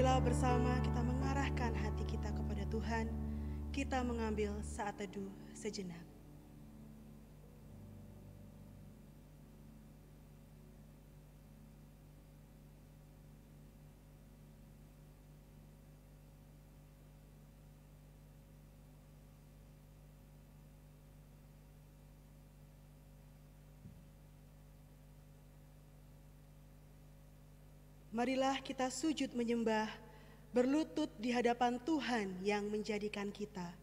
Marilah bersama kita mengarahkan hati kita kepada Tuhan. Kita mengambil saat teduh sejenak. Marilah kita sujud menyembah, berlutut di hadapan Tuhan yang menjadikan kita.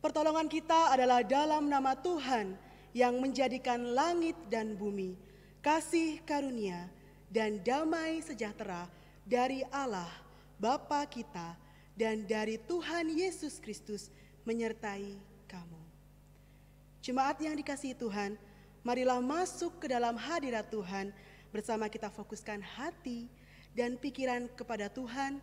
Pertolongan kita adalah dalam nama Tuhan yang menjadikan langit dan bumi, kasih karunia dan damai sejahtera dari Allah Bapa kita dan dari Tuhan Yesus Kristus menyertai kamu. Jemaat yang dikasihi Tuhan, marilah masuk ke dalam hadirat Tuhan. Bersama kita fokuskan hati dan pikiran kepada Tuhan,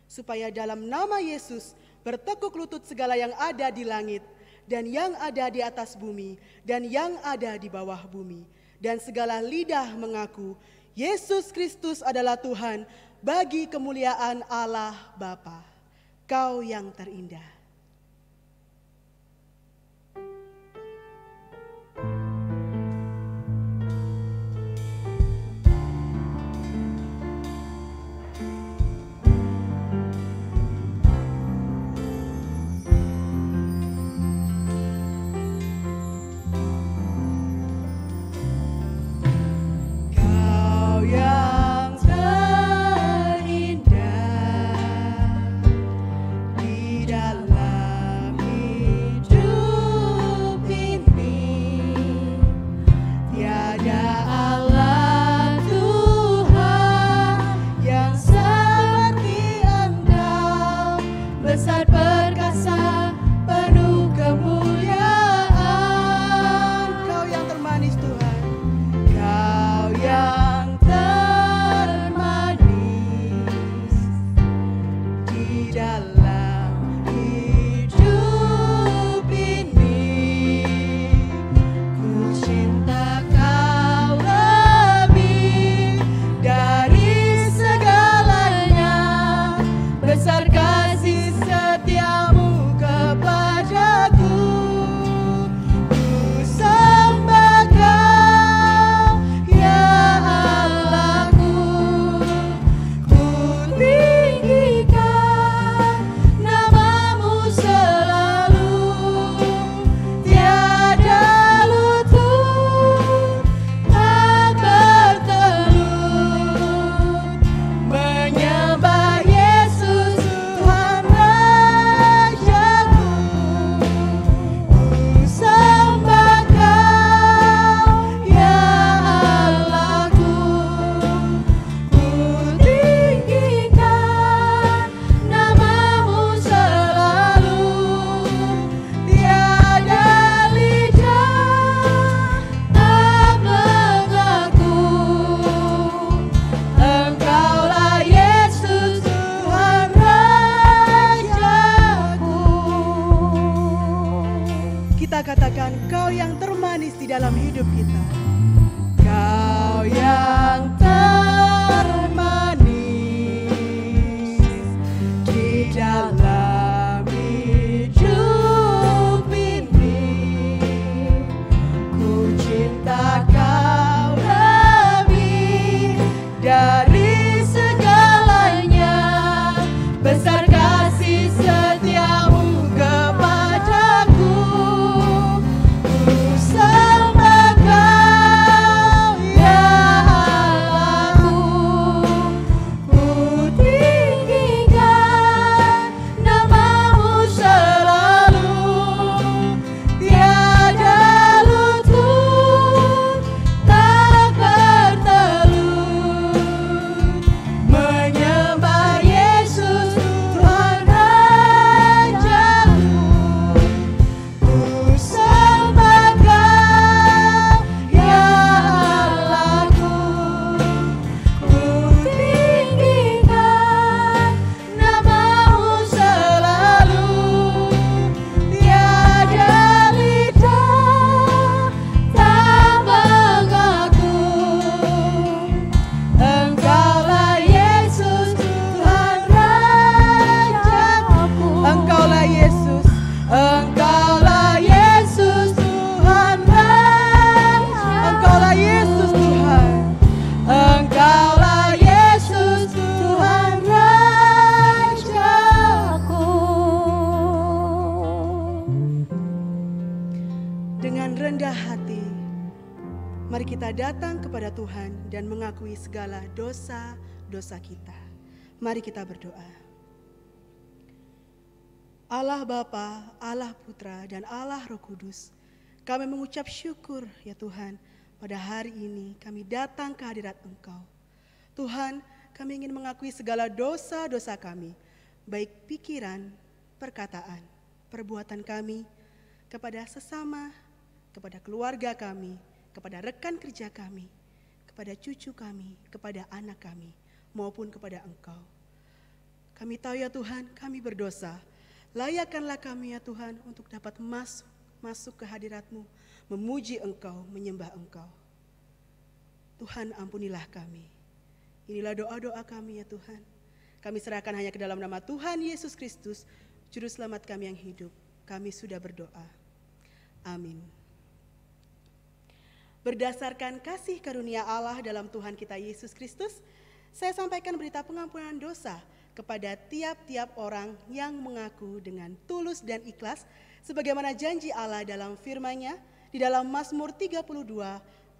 supaya dalam nama Yesus bertekuk lutut segala yang ada di langit dan yang ada di atas bumi dan yang ada di bawah bumi, dan segala lidah mengaku Yesus Kristus adalah Tuhan bagi kemuliaan Allah Bapa. Kau yang terindah. Katakan, Kau yang termanis di dalam hidup kita. Kau yang termanis di dalam hidup ini. Ku cinta Kau lebih dari segalanya. Besar kasih setiamu kepadaku. Sembah kita datang kepada Tuhan dan mengakui segala dosa-dosa kita. Mari kita berdoa. Allah Bapa, Allah Putra, dan Allah Roh Kudus, kami mengucap syukur ya Tuhan, pada hari ini kami datang ke hadirat Engkau. Tuhan, kami ingin mengakui segala dosa-dosa kami, baik pikiran, perkataan, perbuatan kami, kepada sesama, kepada keluarga kami, kepada rekan kerja kami, kepada cucu kami, kepada anak kami, maupun kepada Engkau. Kami tahu ya Tuhan, kami berdosa. Layakkanlah kami ya Tuhan untuk dapat masuk ke hadirat-Mu, memuji Engkau, menyembah Engkau. Tuhan, ampunilah kami. Inilah doa-doa kami ya Tuhan. Kami serahkan hanya ke dalam nama Tuhan Yesus Kristus, Juru Selamat kami yang hidup. Kami sudah berdoa. Amin. Berdasarkan kasih karunia Allah dalam Tuhan kita Yesus Kristus, saya sampaikan berita pengampunan dosa kepada tiap-tiap orang yang mengaku dengan tulus dan ikhlas, sebagaimana janji Allah dalam firman-Nya di dalam Mazmur 32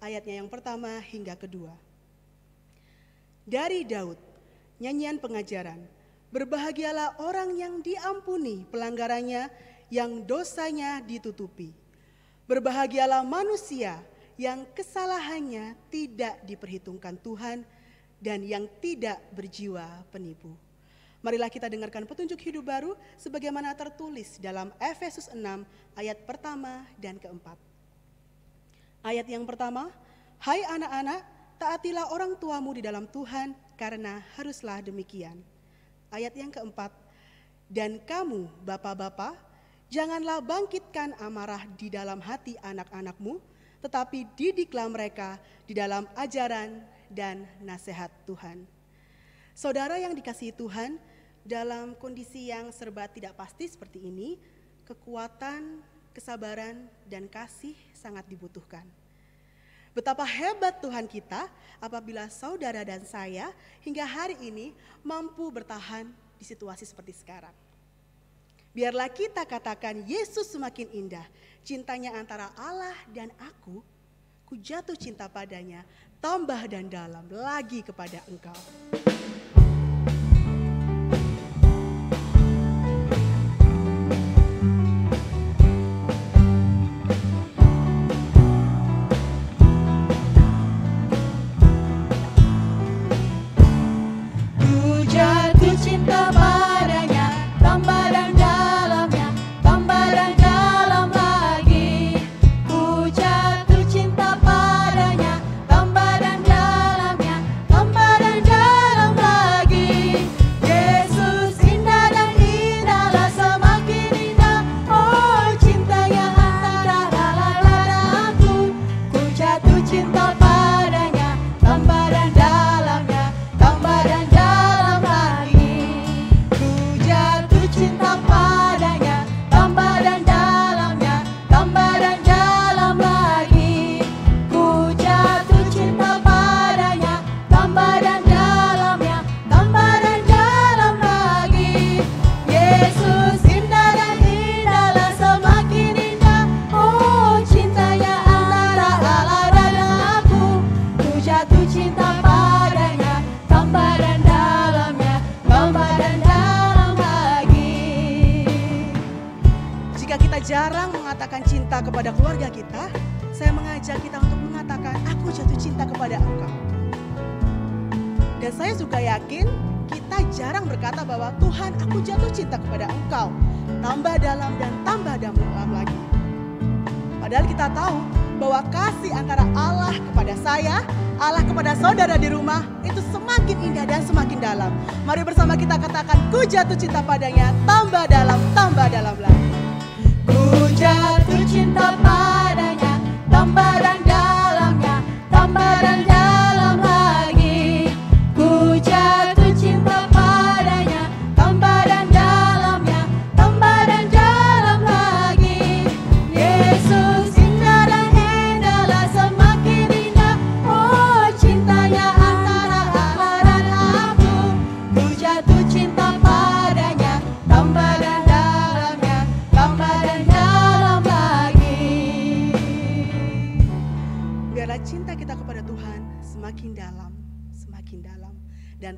ayatnya yang pertama hingga kedua. Dari Daud, nyanyian pengajaran, berbahagialah orang yang diampuni pelanggarannya, yang dosanya ditutupi. Berbahagialah manusia yang kesalahannya tidak diperhitungkan Tuhan dan yang tidak berjiwa penipu. Marilah kita dengarkan petunjuk hidup baru sebagaimana tertulis dalam Efesus 6 ayat pertama dan keempat. Ayat yang pertama, hai anak-anak, taatilah orang tuamu di dalam Tuhan, karena haruslah demikian. Ayat yang keempat, dan kamu bapak-bapak, janganlah bangkitkan amarah di dalam hati anak-anakmu, tetapi didiklah mereka di dalam ajaran dan nasihat Tuhan. Saudara yang dikasihi Tuhan, dalam kondisi yang serba tidak pasti seperti ini, kekuatan, kesabaran, dan kasih sangat dibutuhkan. Betapa hebat Tuhan kita apabila saudara dan saya hingga hari ini mampu bertahan di situasi seperti sekarang. Biarlah kita katakan Yesus semakin indah, cintanya antara Allah dan aku jatuh cinta padanya, tambah dan dalam lagi kepada Engkau. Jarang mengatakan cinta kepada keluarga kita, saya mengajak kita untuk mengatakan, aku jatuh cinta kepada Engkau. Dan saya juga yakin kita jarang berkata bahwa Tuhan, aku jatuh cinta kepada Engkau. Tambah dalam dan tambah dalam lagi. Padahal kita tahu bahwa kasih antara Allah kepada saya, Allah kepada saudara di rumah, itu semakin indah dan semakin dalam. Mari bersama kita katakan, ku jatuh cinta padanya, tambah dalam lagi. Ku jatuh cinta padanya, tambah dan dalamnya, tambah dan dalam lagi. Ku jatuh cinta padanya, tambah dan dalamnya, tambah dan dalam lagi. Yesus indah dan indahlah semakin indah, oh cintanya antara Allah dan aku. Ku jatuh cinta padanya, tambah dan dalamnya, tambah dan dalam lagi.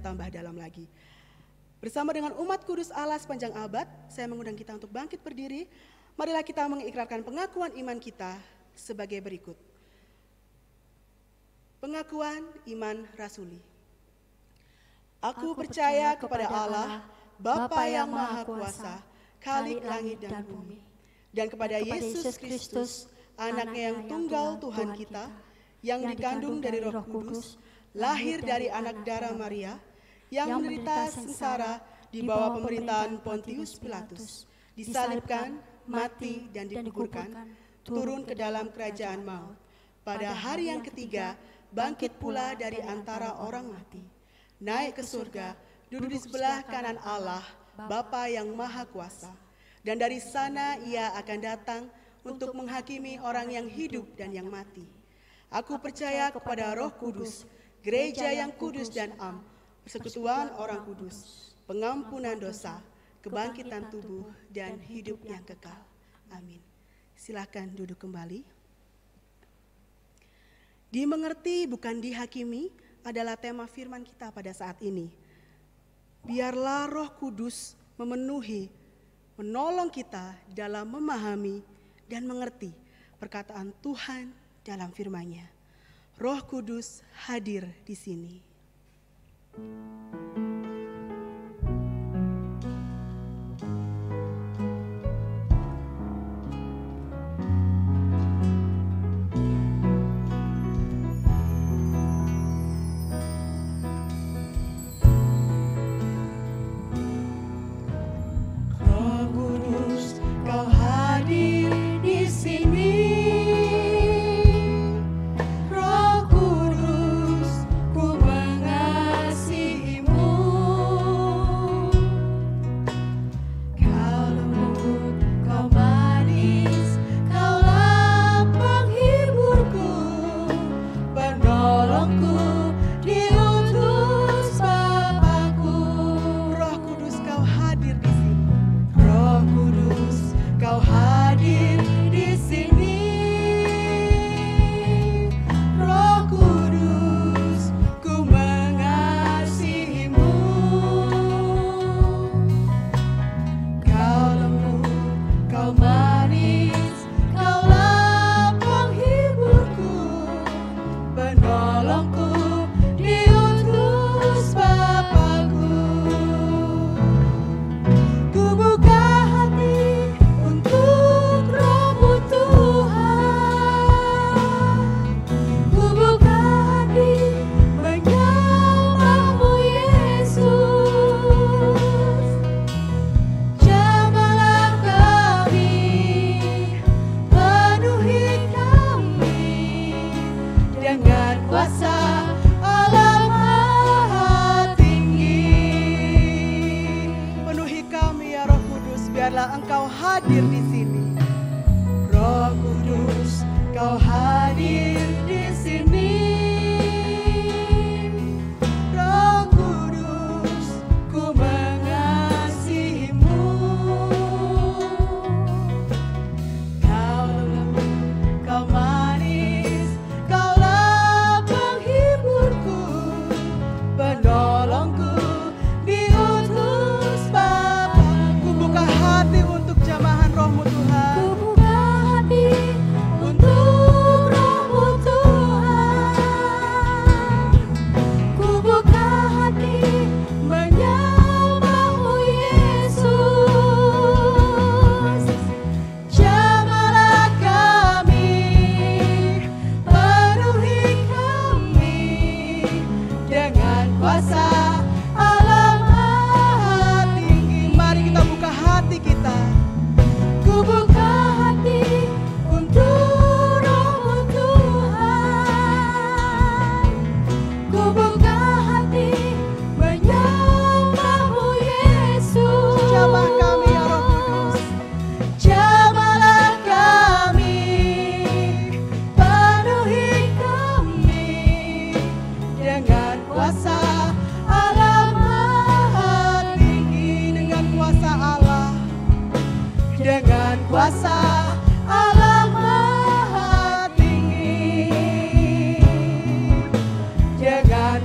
tambah dalam lagi. Bersama dengan umat kudus Allah sepanjang abad, saya mengundang kita untuk bangkit berdiri. Marilah kita mengikrarkan pengakuan iman kita sebagai berikut. Pengakuan iman rasuli. Aku percaya kepada Allah, Bapa yang Maha Kuasa, Khalik langit dan bumi, dan kepada Yesus Kristus, anaknya yang tunggal Tuhan kita, yang dikandung dari Roh Kudus, lahir dari anak darah Maria, yang menderita sengsara di bawah pemerintahan Pontius Pilatus, disalibkan, mati dan dikuburkan, turun ke dalam kerajaan maut. Pada hari yang ketiga, bangkit pula dari antara orang mati, naik ke surga, duduk di sebelah kanan Allah, Bapa yang Maha Kuasa. Dan dari sana ia akan datang untuk menghakimi orang yang hidup dan yang mati. Aku percaya kepada Roh Kudus, gereja yang kudus dan am, persekutuan orang kudus, pengampunan dosa, kebangkitan tubuh, dan hidup yang kekal. Amin. Silakan duduk kembali. Dimengerti bukan dihakimi adalah tema firman kita pada saat ini. Biarlah Roh Kudus memenuhi, menolong kita dalam memahami dan mengerti perkataan Tuhan dalam firman-Nya. Roh Kudus hadir di sini.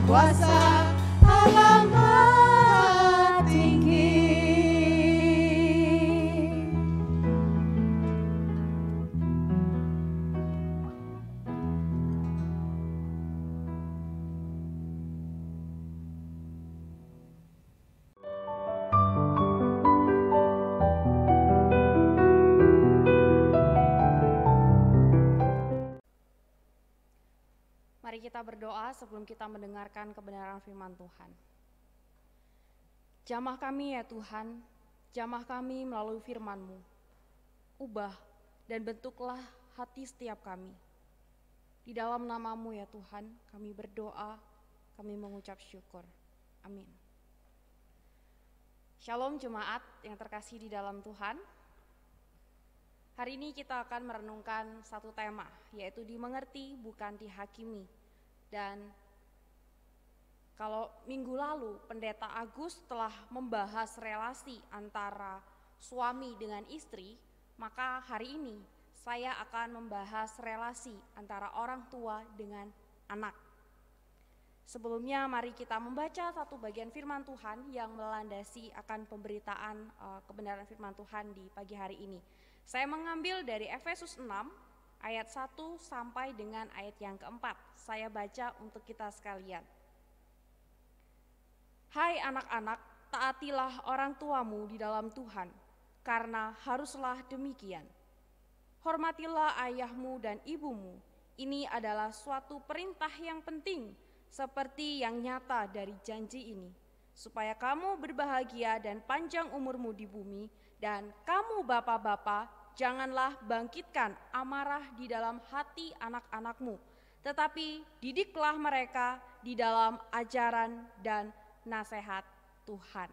kuasa alam kita berdoa sebelum kita mendengarkan kebenaran firman Tuhan. Jamah kami ya Tuhan, jamah kami melalui firman-Mu. Ubah dan bentuklah hati setiap kami. Di dalam nama-Mu ya Tuhan, kami berdoa, kami mengucap syukur. Amin. Shalom jemaat yang terkasih di dalam Tuhan. Hari ini kita akan merenungkan satu tema, yaitu dimengerti bukan dihakimi. Dan kalau minggu lalu Pendeta Agus telah membahas relasi antara suami dengan istri, maka hari ini saya akan membahas relasi antara orang tua dengan anak. Sebelumnya mari kita membaca satu bagian firman Tuhan yang melandasi akan pemberitaan kebenaran firman Tuhan di pagi hari ini. Saya mengambil dari Efesus 6 ayat 1 sampai dengan ayat yang keempat. Saya baca untuk kita sekalian. Hai anak-anak, taatilah orang tuamu di dalam Tuhan, karena haruslah demikian. Hormatilah ayahmu dan ibumu, ini adalah suatu perintah yang penting, seperti yang nyata dari janji ini, supaya kamu berbahagia dan panjang umurmu di bumi, dan kamu bapak-bapak, janganlah bangkitkan amarah di dalam hati anak-anakmu, tetapi didiklah mereka di dalam ajaran dan nasihat Tuhan.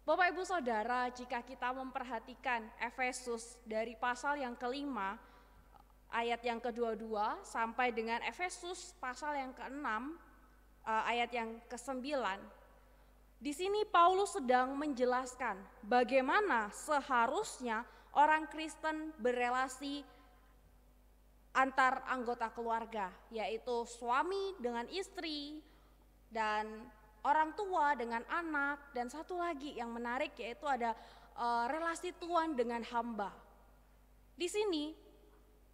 Bapak Ibu Saudara, jika kita memperhatikan Efesus dari pasal yang kelima, ayat yang kedua-dua, sampai dengan Efesus pasal yang keenam, ayat yang ke-9, di sini Paulus sedang menjelaskan bagaimana seharusnya orang Kristen berelasi antar anggota keluarga, yaitu suami dengan istri dan orang tua dengan anak, dan satu lagi yang menarik yaitu ada relasi tuan dengan hamba. Di sini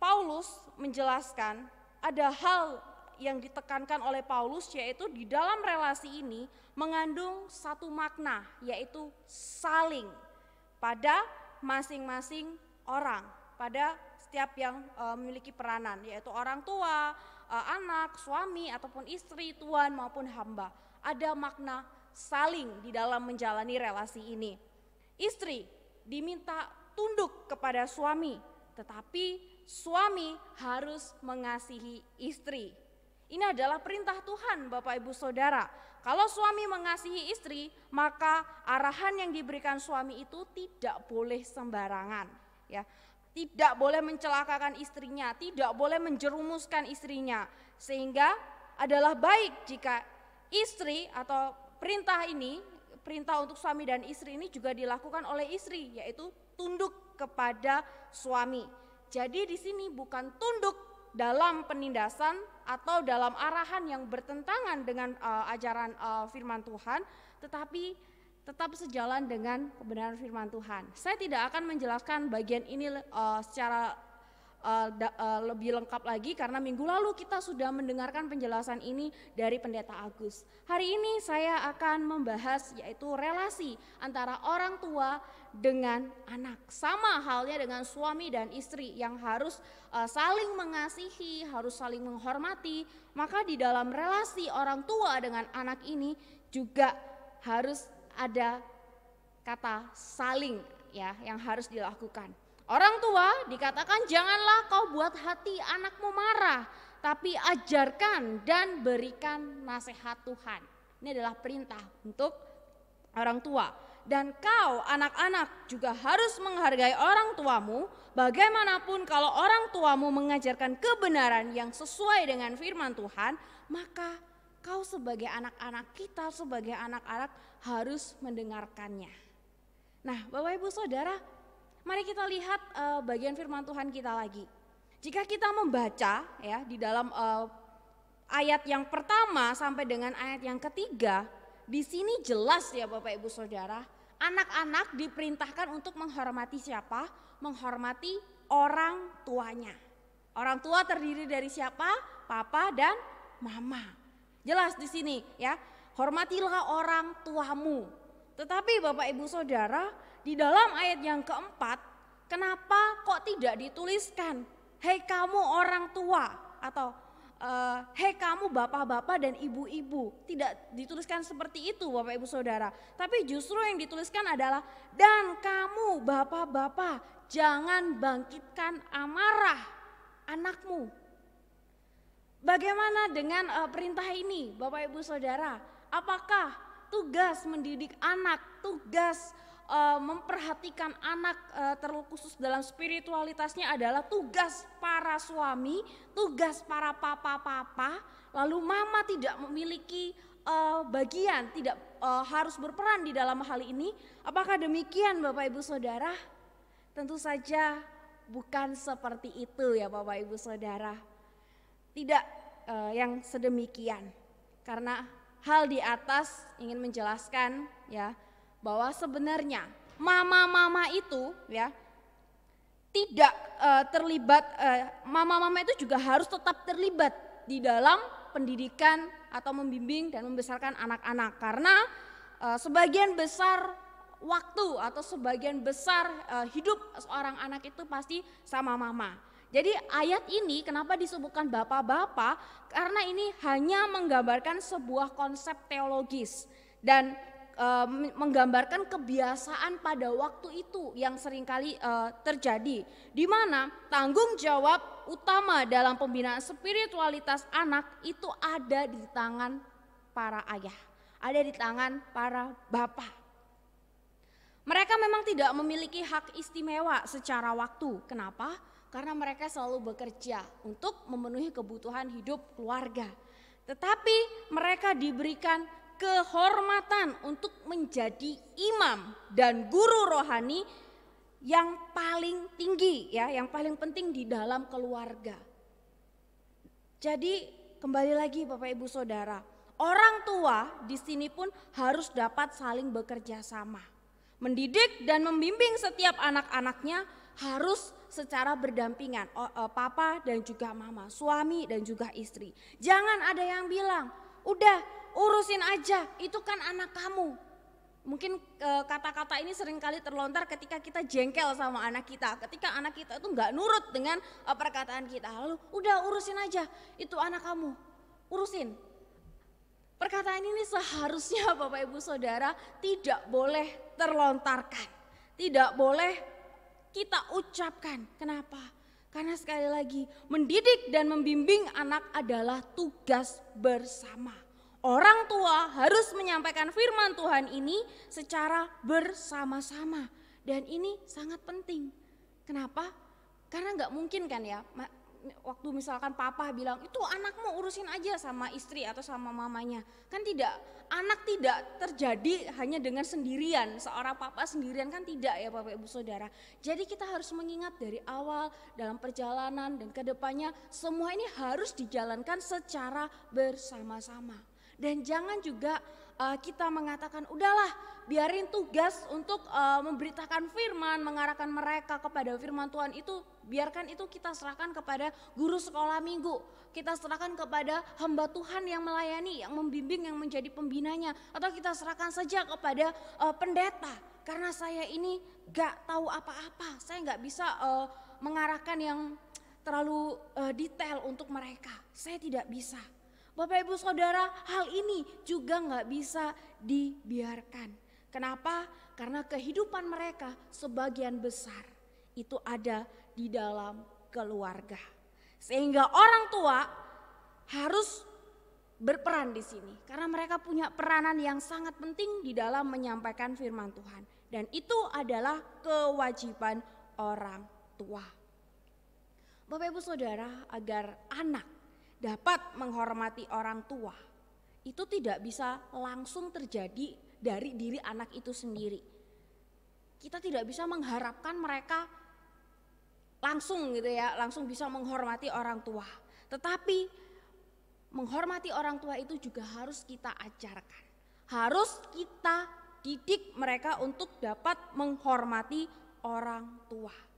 Paulus menjelaskan ada hal yang ditekankan oleh Paulus, yaitu di dalam relasi ini mengandung satu makna, yaitu saling pada masing-masing orang, pada setiap yang memiliki peranan, yaitu orang tua, anak, suami ataupun istri, tuan maupun hamba. Ada makna saling di dalam menjalani relasi ini. Istri diminta tunduk kepada suami, tetapi suami harus mengasihi istri. Ini adalah perintah Tuhan, Bapak Ibu Saudara. Kalau suami mengasihi istri, maka arahan yang diberikan suami itu tidak boleh sembarangan, ya. Tidak boleh mencelakakan istrinya, tidak boleh menjerumuskan istrinya. Sehingga adalah baik jika istri atau perintah ini, perintah untuk suami dan istri ini juga dilakukan oleh istri, yaitu tunduk kepada suami. Jadi di sini bukan tunduk dalam penindasan atau dalam arahan yang bertentangan dengan ajaran firman Tuhan, tetapi tetap sejalan dengan kebenaran firman Tuhan. Saya tidak akan menjelaskan bagian ini secara lebih lengkap lagi karena minggu lalu kita sudah mendengarkan penjelasan ini dari Pendeta Agus. Hari ini saya akan membahas yaitu relasi antara orang tua dengan anak. Sama halnya dengan suami dan istri yang harus saling mengasihi, harus saling menghormati. Maka di dalam relasi orang tua dengan anak ini juga harus ada kata saling, ya, yang harus dilakukan. Orang tua dikatakan janganlah kau buat hati anakmu marah, tapi ajarkan dan berikan nasihat Tuhan. Ini adalah perintah untuk orang tua. Dan kau anak-anak juga harus menghargai orang tuamu, bagaimanapun kalau orang tuamu mengajarkan kebenaran yang sesuai dengan firman Tuhan, maka kau sebagai anak-anak, kita sebagai anak-anak harus mendengarkannya. Nah, Bapak Ibu Saudara, mari kita lihat bagian firman Tuhan kita lagi. Jika kita membaca ya di dalam ayat yang pertama sampai dengan ayat yang ketiga, di sini jelas ya Bapak Ibu Saudara, anak-anak diperintahkan untuk menghormati siapa? Menghormati orang tuanya. Orang tua terdiri dari siapa? Papa dan mama. Jelas di sini ya, hormatilah orang tuamu. Tetapi Bapak Ibu Saudara, di dalam ayat yang keempat, kenapa kok tidak dituliskan, hei kamu orang tua, atau hei kamu bapak-bapak dan ibu-ibu. Tidak dituliskan seperti itu Bapak Ibu Saudara. Tapi justru yang dituliskan adalah dan kamu bapak-bapak jangan bangkitkan amarah anakmu. Bagaimana dengan perintah ini Bapak Ibu Saudara? Apakah tugas mendidik anak, tugas memperhatikan anak terkhusus dalam spiritualitasnya adalah tugas para suami, tugas para papa-papa, lalu mama tidak memiliki bagian, tidak harus berperan di dalam hal ini? Apakah demikian Bapak Ibu Saudara? Tentu saja bukan seperti itu ya Bapak Ibu Saudara. Tidak yang sedemikian. Karena hal di atas ingin menjelaskan ya bahwa sebenarnya mama-mama itu ya tidak terlibat, mama-mama itu juga harus tetap terlibat di dalam pendidikan atau membimbing dan membesarkan anak-anak, karena sebagian besar waktu atau sebagian besar hidup seorang anak itu pasti sama mama. Jadi ayat ini kenapa disebutkan bapak-bapak? Karena ini hanya menggambarkan sebuah konsep teologis dan menggambarkan kebiasaan pada waktu itu yang seringkali terjadi, di mana tanggung jawab utama dalam pembinaan spiritualitas anak itu ada di tangan para ayah, ada di tangan para bapak. Mereka memang tidak memiliki hak istimewa secara waktu. Kenapa? Karena mereka selalu bekerja untuk memenuhi kebutuhan hidup keluarga. Tetapi mereka diberikan kehormatan untuk menjadi imam dan guru rohani yang paling tinggi ya, yang paling penting di dalam keluarga. Jadi kembali lagi Bapak Ibu Saudara, orang tua di sini pun harus dapat saling bekerja sama. Mendidik dan membimbing setiap anak-anaknya harus secara berdampingan, papa dan juga mama, suami dan juga istri. Jangan ada yang bilang, udah urusin aja, itu kan anak kamu. Mungkin kata-kata ini seringkali terlontar ketika kita jengkel sama anak kita, ketika anak kita itu nggak nurut dengan perkataan kita. Lalu udah urusin aja, itu anak kamu, urusin. Perkataan ini seharusnya Bapak Ibu Saudara tidak boleh terlontarkan, tidak boleh kita ucapkan. Kenapa? Karena sekali lagi mendidik dan membimbing anak adalah tugas bersama. Orang tua harus menyampaikan firman Tuhan ini secara bersama-sama. Dan ini sangat penting. Kenapa? Karena gak mungkin kan ya, waktu misalkan papa bilang itu anakmu urusin aja sama istri atau sama mamanya. Kan tidak, anak tidak terjadi hanya dengan sendirian, seorang papa sendirian kan tidak ya Bapak Ibu Saudara. Jadi kita harus mengingat dari awal dalam perjalanan dan kedepannya semua ini harus dijalankan secara bersama-sama. Dan jangan juga kita mengatakan udahlah biarin tugas untuk memberitakan firman, mengarahkan mereka kepada firman Tuhan itu, biarkan itu kita serahkan kepada guru sekolah minggu. Kita serahkan kepada hamba Tuhan yang melayani, yang membimbing, yang menjadi pembinanya. Atau kita serahkan saja kepada pendeta. Karena saya ini gak tahu apa-apa, saya gak bisa mengarahkan yang terlalu detail untuk mereka. Saya tidak bisa. Bapak Ibu Saudara, hal ini juga gak bisa dibiarkan. Kenapa? Karena kehidupan mereka sebagian besar itu ada di dalam keluarga. Sehingga orang tua harus berperan di sini. Karena mereka punya peranan yang sangat penting di dalam menyampaikan firman Tuhan. Dan itu adalah kewajiban orang tua. Bapak Ibu Saudara, agar anak dapat menghormati orang tua, itu tidak bisa langsung terjadi dari diri anak itu sendiri. Kita tidak bisa mengharapkan mereka langsung gitu ya, langsung bisa menghormati orang tua. Tetapi menghormati orang tua itu juga harus kita ajarkan. Harus kita didik mereka untuk dapat menghormati orang tua.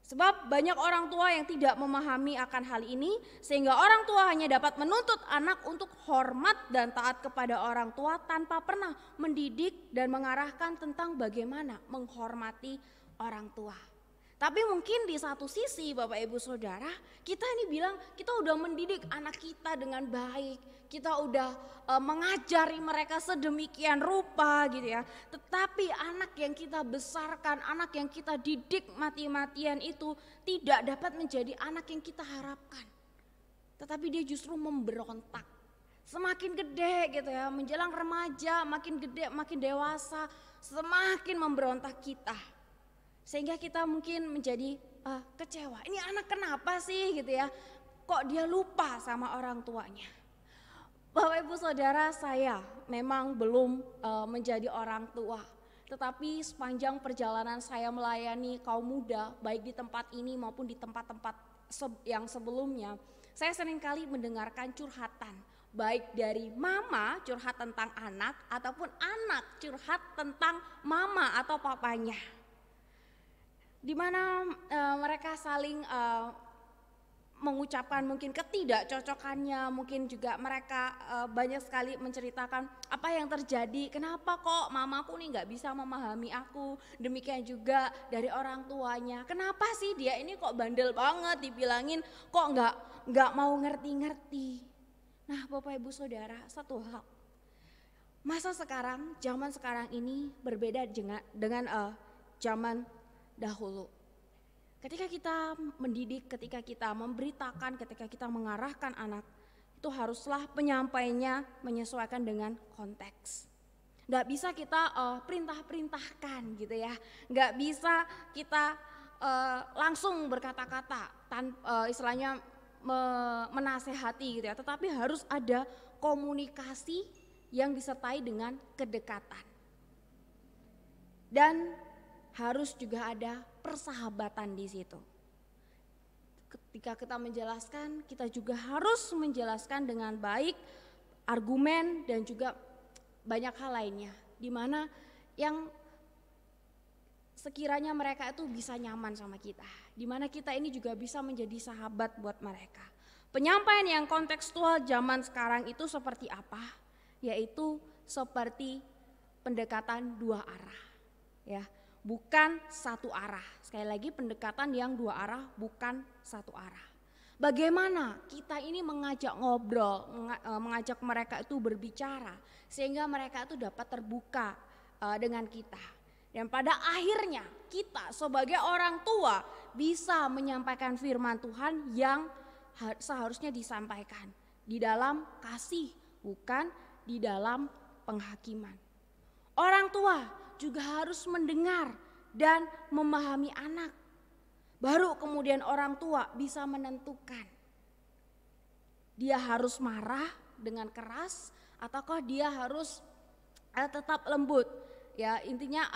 Sebab banyak orang tua yang tidak memahami akan hal ini, sehingga orang tua hanya dapat menuntut anak untuk hormat dan taat kepada orang tua tanpa pernah mendidik dan mengarahkan tentang bagaimana menghormati orang tua. Tapi mungkin di satu sisi Bapak Ibu Saudara, kita ini bilang kita udah mendidik anak kita dengan baik. Kita udah mengajari mereka sedemikian rupa gitu ya. Tetapi anak yang kita besarkan, anak yang kita didik mati-matian itu tidak dapat menjadi anak yang kita harapkan. Tetapi dia justru memberontak. Semakin gede gitu ya, menjelang remaja, makin gede, makin dewasa, semakin memberontak kita. Sehingga kita mungkin menjadi kecewa. Ini anak kenapa sih gitu ya? Kok dia lupa sama orang tuanya? Bapak Ibu Saudara, saya memang belum menjadi orang tua. Tetapi sepanjang perjalanan saya melayani kaum muda, baik di tempat ini maupun di tempat-tempat yang sebelumnya, saya seringkali mendengarkan curhatan. Baik dari mama curhat tentang anak, ataupun anak curhat tentang mama atau papanya. Di mana mereka saling mengucapkan mungkin ketidakcocokannya, mungkin juga mereka banyak sekali menceritakan apa yang terjadi, kenapa kok mamaku nih nggak bisa memahami aku, demikian juga dari orang tuanya, kenapa sih dia ini kok bandel banget, dibilangin kok nggak mau ngerti-ngerti. Nah Bapak Ibu Saudara, satu hal, masa sekarang, zaman sekarang ini berbeda dengan zaman dahulu. Ketika kita mendidik, ketika kita memberitakan, ketika kita mengarahkan anak, itu haruslah penyampainya menyesuaikan dengan konteks. Gak bisa kita perintah-perintahkan gitu ya, gak bisa kita langsung berkata-kata, istilahnya menasehati gitu ya, tetapi harus ada komunikasi yang disertai dengan kedekatan. Dan harus juga ada persahabatan di situ. Ketika kita menjelaskan, kita juga harus menjelaskan dengan baik argumen dan juga banyak hal lainnya, di mana yang sekiranya mereka itu bisa nyaman sama kita, di mana kita ini juga bisa menjadi sahabat buat mereka. Penyampaian yang kontekstual zaman sekarang itu seperti apa? Yaitu seperti pendekatan dua arah, ya. Bukan satu arah. Sekali lagi pendekatan yang dua arah, bukan satu arah. Bagaimana kita ini mengajak ngobrol, mengajak mereka itu berbicara, sehingga mereka itu dapat terbuka dengan kita. Dan pada akhirnya kita sebagai orang tua bisa menyampaikan firman Tuhan yang seharusnya disampaikan di dalam kasih, bukan di dalam penghakiman. Orang tua juga harus mendengar dan memahami anak. Baru kemudian orang tua bisa menentukan. Dia harus marah dengan keras ataukah dia harus tetap lembut. Ya, intinya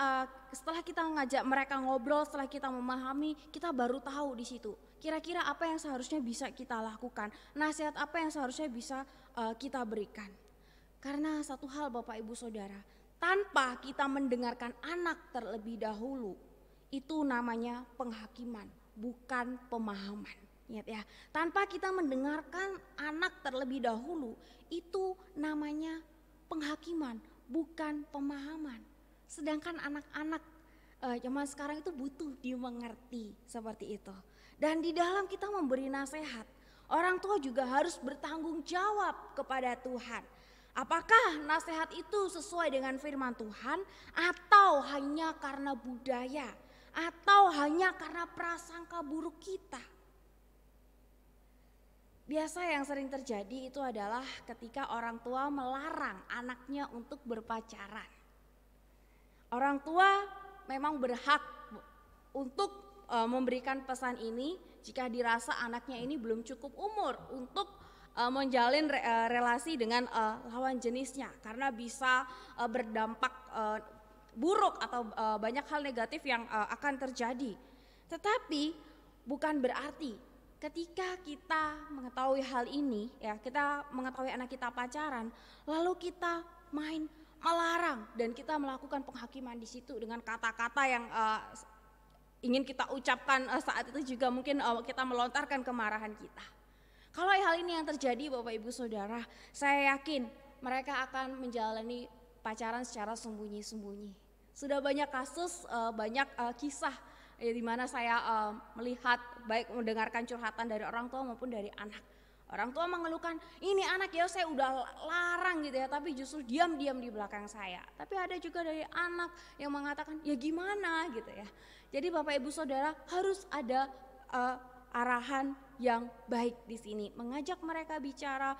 setelah kita ngajak mereka ngobrol, setelah kita memahami, kita baru tahu di situ. Kira-kira apa yang seharusnya bisa kita lakukan, nasihat apa yang seharusnya bisa kita berikan. Karena satu hal Bapak Ibu Saudara, tanpa kita mendengarkan anak terlebih dahulu, itu namanya penghakiman, bukan pemahaman. Ingat ya, tanpa kita mendengarkan anak terlebih dahulu, itu namanya penghakiman, bukan pemahaman. Sedangkan anak-anak zaman sekarang itu butuh dimengerti seperti itu. Dan di dalam kita memberi nasihat, orang tua juga harus bertanggung jawab kepada Tuhan. Apakah nasihat itu sesuai dengan firman Tuhan atau hanya karena budaya atau hanya karena prasangka buruk kita? Biasa yang sering terjadi itu adalah ketika orang tua melarang anaknya untuk berpacaran. Orang tua memang berhak untuk memberikan pesan ini jika dirasa anaknya ini belum cukup umur untuk menjalin relasi dengan lawan jenisnya, karena bisa berdampak buruk atau banyak hal negatif yang akan terjadi. Tetapi bukan berarti ketika kita mengetahui hal ini, ya, kita mengetahui anak kita pacaran, lalu kita main melarang dan kita melakukan penghakiman di situ dengan kata-kata yang ingin kita ucapkan saat itu juga mungkin kita melontarkan kemarahan kita. Kalau hal ini yang terjadi Bapak Ibu Saudara, saya yakin mereka akan menjalani pacaran secara sembunyi-sembunyi. Sudah banyak kasus, banyak kisah di mana saya melihat baik mendengarkan curhatan dari orang tua maupun dari anak. Orang tua mengeluhkan, ini anak ya saya udah larang gitu ya, tapi justru diam-diam di belakang saya. Tapi ada juga dari anak yang mengatakan, ya gimana gitu ya. Jadi Bapak Ibu Saudara harus ada arahan yang baik di sini. Mengajak mereka bicara,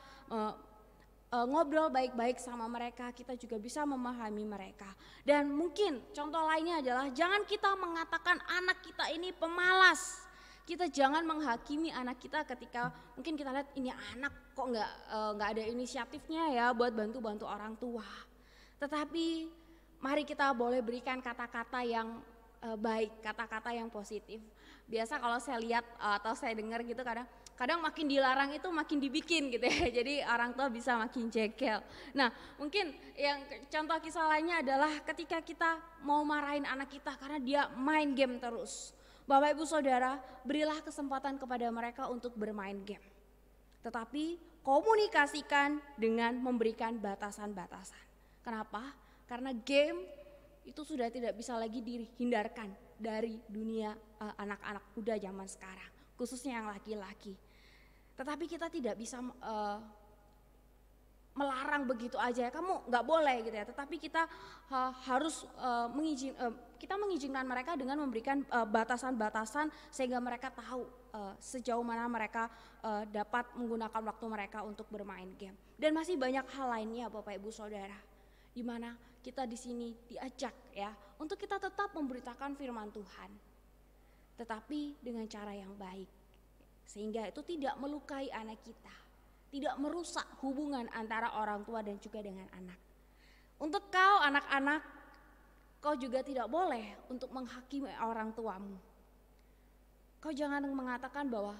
ngobrol baik-baik sama mereka, kita juga bisa memahami mereka. Dan mungkin contoh lainnya adalah jangan kita mengatakan anak kita ini pemalas. Kita jangan menghakimi anak kita ketika mungkin kita lihat ini anak kok nggak ada inisiatifnya ya buat bantu-bantu orang tua. Tetapi mari kita boleh berikan kata-kata yang baik, kata-kata yang positif. Biasa kalau saya lihat atau saya dengar gitu kadang makin dilarang itu makin dibikin gitu ya. Jadi orang tua bisa makin jengkel. Nah mungkin yang contoh kisah lainnya adalah ketika kita mau marahin anak kita karena dia main game terus. Bapak Ibu Saudara, berilah kesempatan kepada mereka untuk bermain game. Tetapi komunikasikan dengan memberikan batasan-batasan. Kenapa? Karena game itu sudah tidak bisa lagi dihindarkan dari dunia anak-anak muda zaman sekarang, khususnya yang laki-laki. Tetapi kita tidak bisa melarang begitu aja, kamu nggak boleh gitu ya. Tetapi kita harus mengizinkan mereka dengan memberikan batasan-batasan sehingga mereka tahu sejauh mana mereka dapat menggunakan waktu mereka untuk bermain game. Dan masih banyak hal lainnya Bapak Ibu Saudara, di mana kita di sini diajak ya untuk kita tetap memberitakan firman Tuhan, tetapi dengan cara yang baik, sehingga itu tidak melukai anak kita, tidak merusak hubungan antara orang tua dan juga dengan anak. Untuk kau anak-anak, kau juga tidak boleh untuk menghakimi orang tuamu. Kau jangan mengatakan bahwa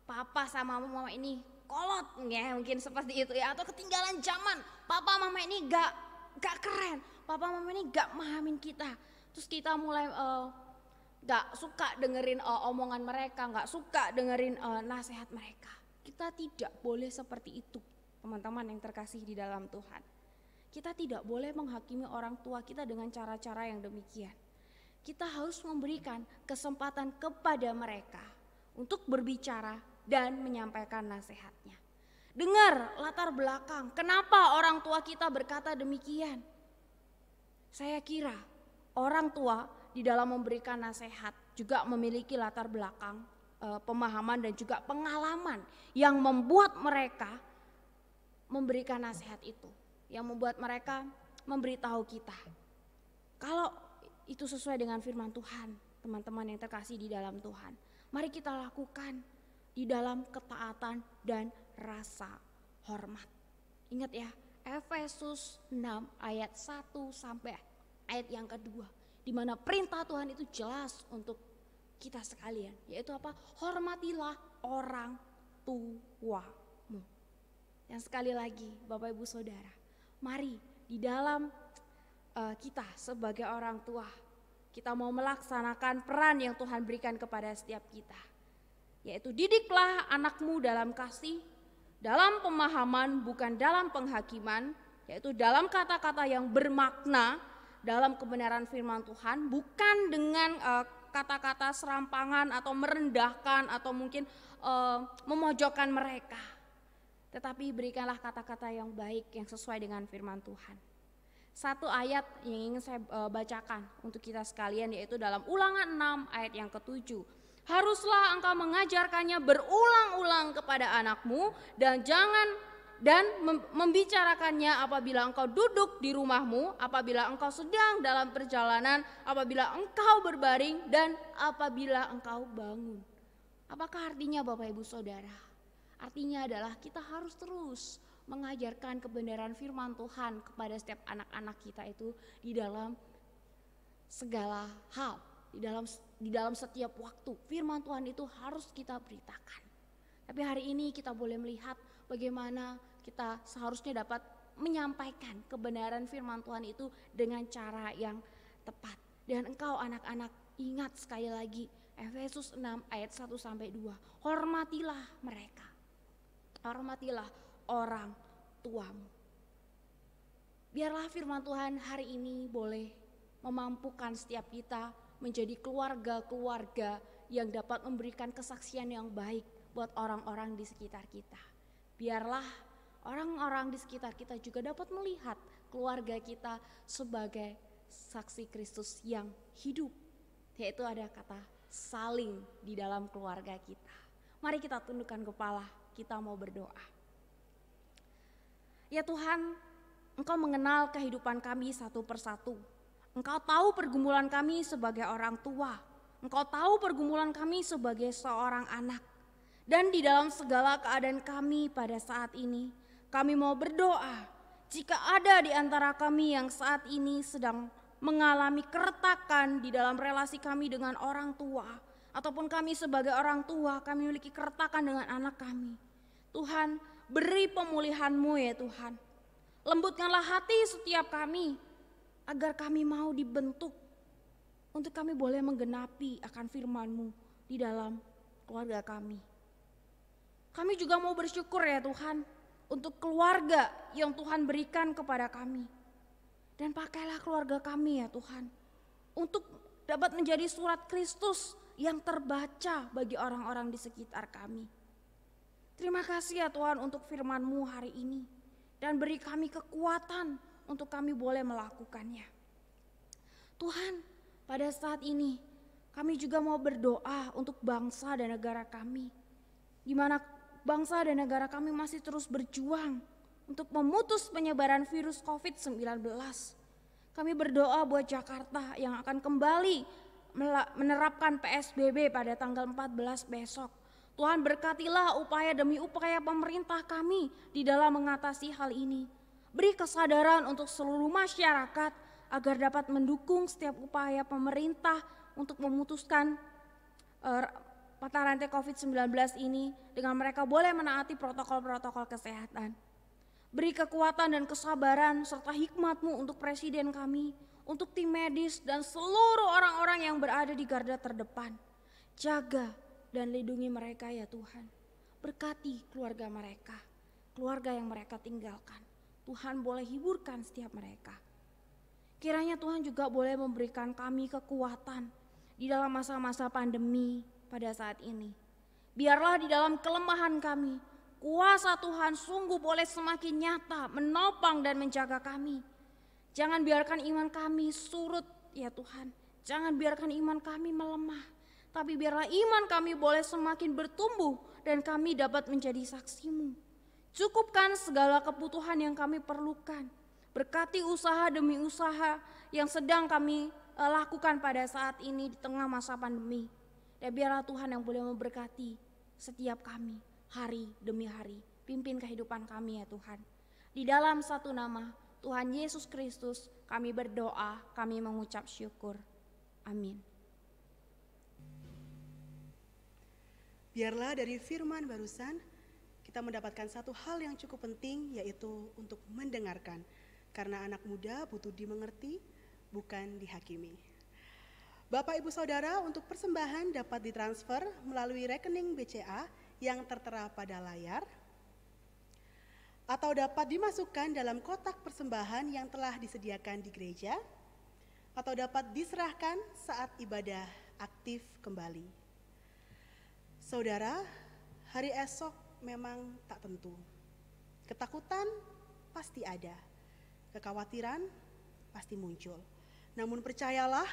papa sama mama ini kolot ya, mungkin seperti itu ya, atau ketinggalan zaman. Papa mama ini gak keren, papa mama ini gak memahamin kita. Terus kita mulai gak suka dengerin omongan mereka, gak suka dengerin nasihat mereka. Kita tidak boleh seperti itu, teman-teman yang terkasih di dalam Tuhan. Kita tidak boleh menghakimi orang tua kita dengan cara-cara yang demikian. Kita harus memberikan kesempatan kepada mereka untuk berbicara dan menyampaikan nasihatnya. Dengar latar belakang, kenapa orang tua kita berkata demikian. Saya kira orang tua di dalam memberikan nasihat juga memiliki latar belakang, pemahaman dan juga pengalaman yang membuat mereka memberikan nasihat itu, yang membuat mereka memberitahu kita. Kalau itu sesuai dengan firman Tuhan, teman-teman yang terkasih di dalam Tuhan, mari kita lakukan di dalam ketaatan dan rasa hormat. Ingat ya, Efesus 6 ayat 1 sampai ayat yang kedua, di mana perintah Tuhan itu jelas untuk kita sekalian, yaitu apa? Hormatilah orang tuamu. Yang sekali lagi Bapak Ibu Saudara, mari di dalam kita sebagai orang tua, kita mau melaksanakan peran yang Tuhan berikan kepada setiap kita, yaitu didiklah anakmu dalam kasih, dalam pemahaman bukan dalam penghakiman, yaitu dalam kata-kata yang bermakna, dalam kebenaran firman Tuhan, bukan dengan kata-kata serampangan atau merendahkan atau mungkin memojokkan mereka. Tetapi berikanlah kata-kata yang baik yang sesuai dengan firman Tuhan. Satu ayat yang ingin saya bacakan untuk kita sekalian, yaitu dalam Ulangan 6 ayat yang ke-7. Haruslah engkau mengajarkannya berulang-ulang kepada anakmu dan membicarakannya apabila engkau duduk di rumahmu, apabila engkau sedang dalam perjalanan, apabila engkau berbaring, dan apabila engkau bangun. Apakah artinya Bapak Ibu Saudara? Artinya adalah kita harus terus mengajarkan kebenaran firman Tuhan kepada setiap anak-anak kita itu di dalam segala hal, di dalam setiap waktu. Firman Tuhan itu harus kita beritakan. Tapi hari ini kita boleh melihat bagaimana kita seharusnya dapat menyampaikan kebenaran firman Tuhan itu dengan cara yang tepat. Dan engkau anak-anak, ingat sekali lagi Efesus 6 ayat 1 sampai 2. Hormatilah mereka. Hormatilah orang tuamu. Biarlah firman Tuhan hari ini boleh memampukan setiap kita menjadi keluarga-keluarga yang dapat memberikan kesaksian yang baik buat orang-orang di sekitar kita. Biarlah orang-orang di sekitar kita juga dapat melihat keluarga kita sebagai saksi Kristus yang hidup, yaitu ada kata saling di dalam keluarga kita. Mari kita tundukkan kepala, kita mau berdoa. Ya Tuhan, Engkau mengenal kehidupan kami satu persatu. Engkau tahu pergumulan kami sebagai orang tua. Engkau tahu pergumulan kami sebagai seorang anak. Dan di dalam segala keadaan kami pada saat ini, kami mau berdoa, jika ada di antara kami yang saat ini sedang mengalami keretakan di dalam relasi kami dengan orang tua, ataupun kami sebagai orang tua, kami memiliki keretakan dengan anak kami. Tuhan, beri pemulihan-Mu ya Tuhan. Lembutkanlah hati setiap kami, agar kami mau dibentuk, untuk kami boleh menggenapi akan firman-Mu di dalam keluarga kami. Kami juga mau bersyukur ya Tuhan, untuk keluarga yang Tuhan berikan kepada kami. Dan pakailah keluarga kami ya Tuhan, untuk dapat menjadi surat Kristus yang terbaca bagi orang-orang di sekitar kami. Terima kasih ya Tuhan untuk firman-Mu hari ini. Dan beri kami kekuatan untuk kami boleh melakukannya. Tuhan, pada saat ini kami juga mau berdoa untuk bangsa dan negara kami, di mana bangsa dan negara kami masih terus berjuang untuk memutus penyebaran virus COVID-19. Kami berdoa buat Jakarta yang akan kembali menerapkan PSBB pada tanggal 14 besok. Tuhan, berkatilah upaya demi upaya pemerintah kami di dalam mengatasi hal ini. Beri kesadaran untuk seluruh masyarakat agar dapat mendukung setiap upaya pemerintah untuk memutuskan mata rantai COVID-19 ini dengan mereka boleh menaati protokol-protokol kesehatan. Beri kekuatan dan kesabaran serta hikmat-Mu untuk presiden kami, untuk tim medis dan seluruh orang-orang yang berada di garda terdepan. Jaga dan lindungi mereka ya Tuhan. Berkati keluarga mereka, keluarga yang mereka tinggalkan. Tuhan boleh hiburkan setiap mereka. Kiranya Tuhan juga boleh memberikan kami kekuatan di dalam masa-masa pandemi pada saat ini. Biarlah di dalam kelemahan kami, kuasa Tuhan sungguh boleh semakin nyata, menopang dan menjaga kami. Jangan biarkan iman kami surut ya Tuhan. Jangan biarkan iman kami melemah. Tapi biarlah iman kami boleh semakin bertumbuh dan kami dapat menjadi saksi-Mu. Cukupkan segala kebutuhan yang kami perlukan. Berkati usaha demi usaha yang sedang kami lakukan pada saat ini di tengah masa pandemi. Dan biarlah Tuhan yang boleh memberkati setiap kami hari demi hari. Pimpin kehidupan kami ya Tuhan. Di dalam satu nama Tuhan Yesus Kristus kami berdoa, kami mengucap syukur. Amin. Biarlah dari firman barusan kita mendapatkan satu hal yang cukup penting, yaitu untuk mendengarkan. Karena anak muda butuh dimengerti, bukan dihakimi. Bapak Ibu Saudara, untuk persembahan dapat ditransfer melalui rekening BCA yang tertera pada layar, atau dapat dimasukkan dalam kotak persembahan yang telah disediakan di gereja, atau dapat diserahkan saat ibadah aktif kembali. Saudara, hari esok memang tak tentu. Ketakutan pasti ada, kekhawatiran pasti muncul. Namun percayalah,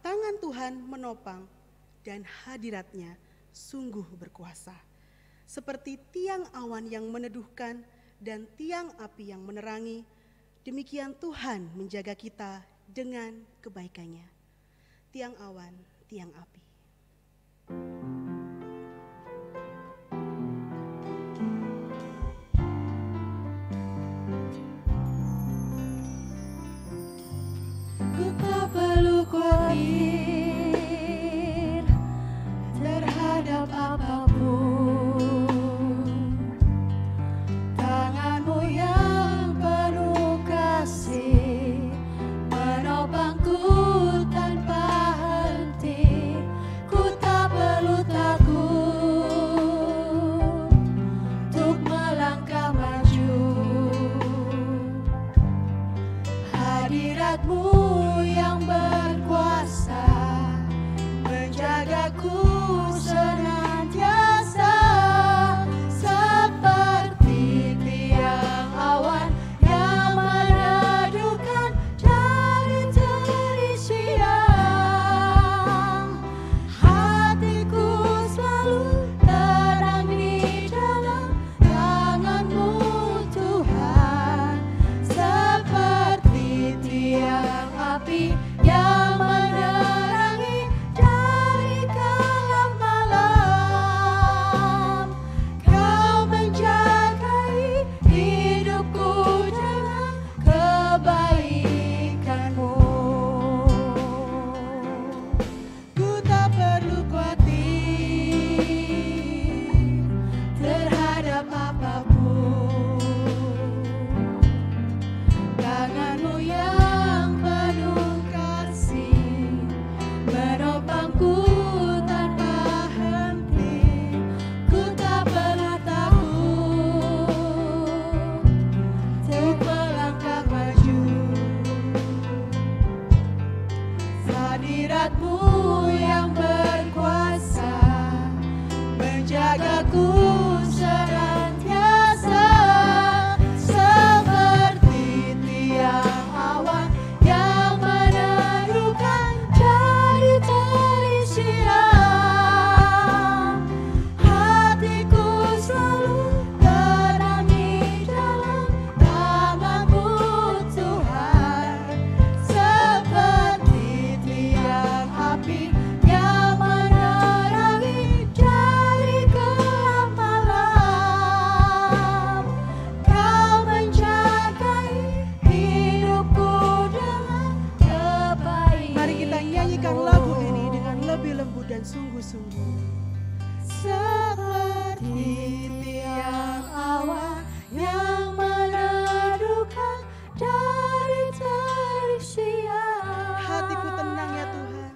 tangan Tuhan menopang dan hadirat-Nya sungguh berkuasa. Seperti tiang awan yang meneduhkan dan tiang api yang menerangi, demikian Tuhan menjaga kita dengan kebaikannya. Tiang awan, tiang api. Ku tak perlu khawatir terhadap apapun. Tangan-Mu yang penuh kasih menopangku tanpa henti. Ku tak perlu hadirat-Mu yang berkuasa menjagaku senantiasa, seperti tiang awan yang meneduhkan dari terik siang. Hatiku selalu tenang di dalam tangan-Mu Tuhan, seperti tiang api yang menerangi dari gelap malam. Kau menjagai hidupku dengan kebaikan. Mari kita nyanyikan lagu ini dengan lebih lembut dan sungguh-sungguh. Seperti tiang awan yang meneduhkan dari terik siang. Hatiku tenang ya Tuhan.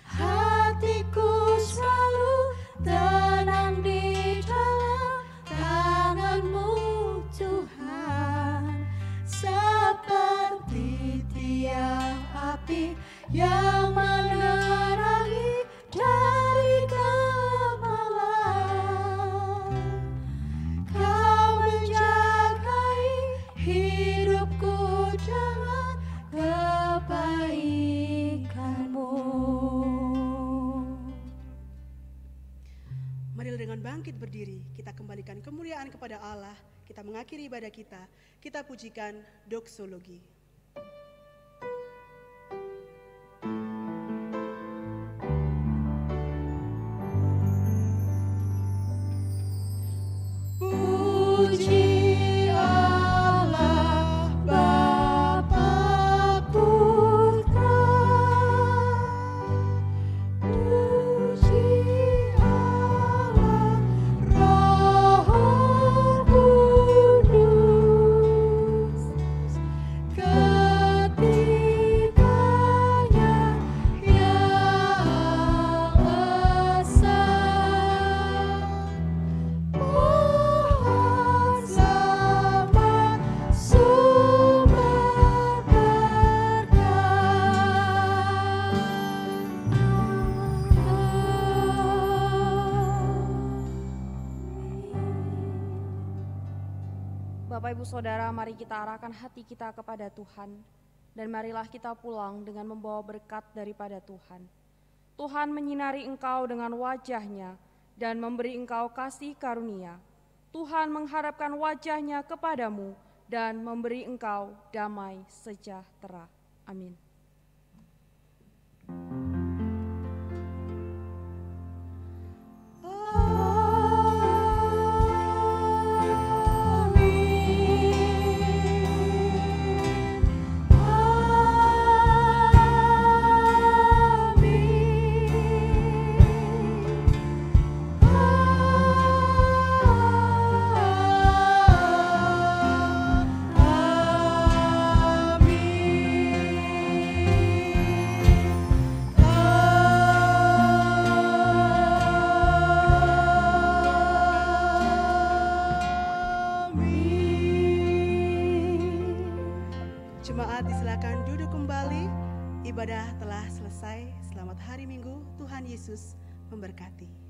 Hatiku selalu tenang di dalam tangan-Mu Tuhan, seperti tiang api yang menerangi dari gelap malam. Kau menjagai hidupku dengan kebaikan-Mu. Marilah dengan bangkit berdiri, kita kembalikan kemuliaan kepada Allah. Kita mengakhiri ibadah kita. Kita pujikan doksologi. Puji Allah Bapa Putra, puji Allah Roh Kudus, ketiganya yang esa. Pohon selamat sumber berkat. Bapak Ibu Saudara, mari kita arahkan hati kita kepada Tuhan, dan marilah kita pulang dengan membawa berkat daripada Tuhan. Tuhan menyinari engkau dengan wajah-Nya dan memberi engkau kasih karunia. Tuhan mengharapkan wajah-Nya kepadamu dan memberi engkau damai sejahtera. Amin. Jemaat disilakan duduk kembali. Ibadah telah selesai. Selamat hari Minggu. Tuhan Yesus memberkati.